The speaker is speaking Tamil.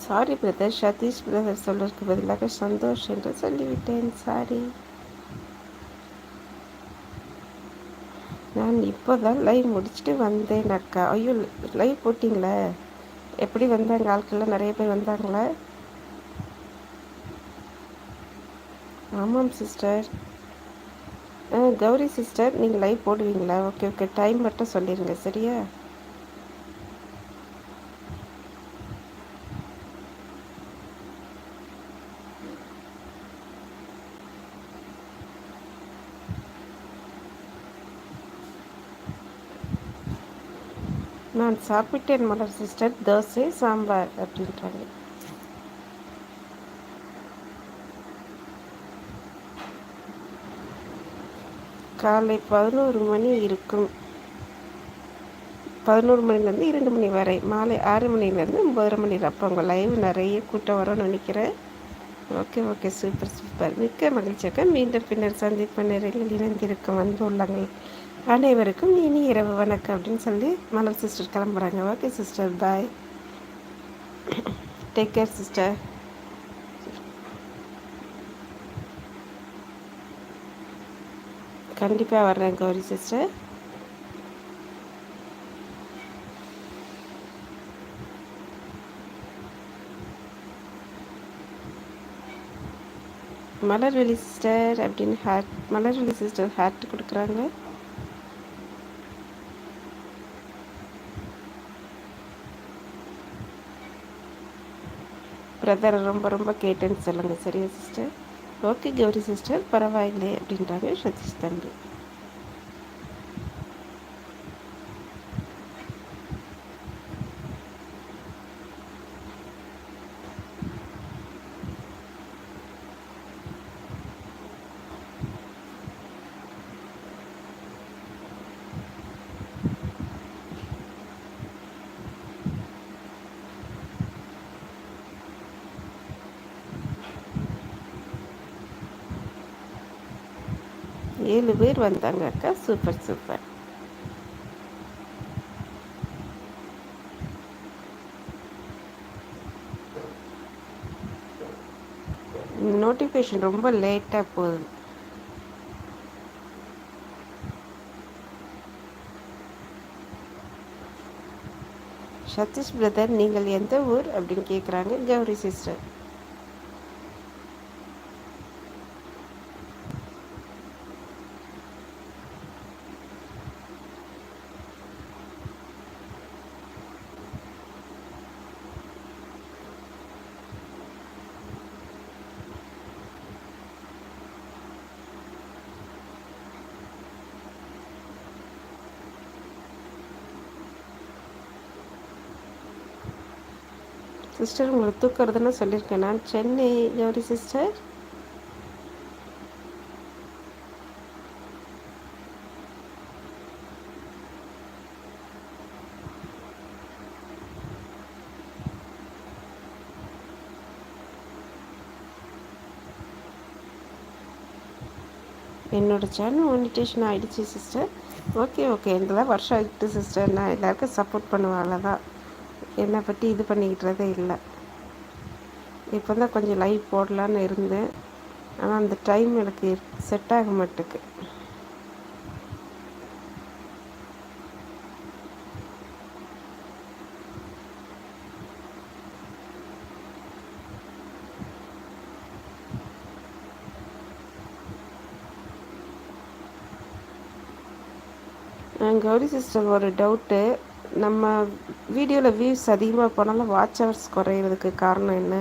சாரி பிரதர், சதீஷ் பிரதர் சொல்றதுக்கு பதிலாக சந்தோஷ் என்று சொல்லிவிட்டேன். சாரி. நான் இப்போ தான் லைவ் முடிச்சுட்டு வந்தேன் அக்கா. ஐயோ, லைவ் போட்டிங்களா? எப்படி வந்தாங்க? ஆட்கள்லாம் நிறைய பேர் வந்தாங்களா? ஆமாம் சிஸ்டர். கௌரி சிஸ்டர், நீங்கள் லைவ் போடுவீங்களா? ஓகே ஓகே, டைம் மட்டும் சொல்லிடுங்க சரியா? நான் சாப்பிட்டேன் மலர் சிஸ்டர், தோசை சாம்பார் அப்படின்றாங்க. காலை 11 மணி இருக்கும். 11 மணிலேருந்து 2 மணி வரை. மாலை 6 மணிலேருந்து 9:30 மணி. அப்போ உங்கள் லைவ் நிறைய கூட்டம் வரும்னு நினைக்கிறேன். Okay okay, super super. மிக்க மகிழ்ச்சியாக மீண்டும் பின்னர் சந்திப்பு நேரில் இணைந்திருக்கும் அன்பு உள்ளங்கள் அனைவருக்கும் இனி இரவு வணக்கம் அப்படின்னு சொல்லி மலர் சிஸ்டர் கிளம்புறாங்க. Okay sister, bye. Take care sister. கண்டிப்பாக வர்றேன் கௌரி சிஸ்டர். மலர்வெளி சிஸ்டர் அப்படின்னு ஹார்ட், மலர்வெளி சிஸ்டர் ஹார்ட் கொடுக்குறாங்க. பிரதர் ரொம்ப ரொம்ப கேட்டேன்னு சொல்லுங்கள் சரியா சிஸ்டர்? ஓகே கௌரி சிஸ்டர், பரவாயில்லை அப்படின்றாங்க சதீஷ் தம்பி. ஏழு பேர் வந்தாங்க அக்கா. Super super. நோட்டிஃபிகேஷன் ரொம்ப லேட்டாக போகுது. சதீஷ் பிரதர், நீங்கள் எந்த ஊர் அப்படின்னு கேட்குறாங்க கௌரி சிஸ்டர். சிஸ்டர் உங்களுக்கு தூக்கிறதுன்னு சொல்லியிருக்கேன் நான். சென்னை கௌரி சிஸ்டர். என்னோடய சேனல் மானிட்டேஷன் ஆகிடுச்சு சிஸ்டர். ஓகே ஓகே, இதெல்லாம் வருஷம் ஆகிட்டு சிஸ்டர். நான் எல்லாருக்கும் சப்போர்ட் பண்ணுவேன், அவ்வளோதான். என்னை பற்றி இது பண்ணிக்கிட்டதே இல்லை. இப்போ தான் கொஞ்சம் லைவ் போடலான்னு இருந்தேன், ஆனால் அந்த டைம் எனக்கு செட் ஆக மாட்டேக்கு. கௌரி சிஸ்டர், ஒரு டவுட்டு. நம்ம வீடியோவில் வியூஸ் அதிகமாக போனாலும் வாட்ச் ஹவர்ஸ் குறையிறதுக்கு காரணம் என்ன?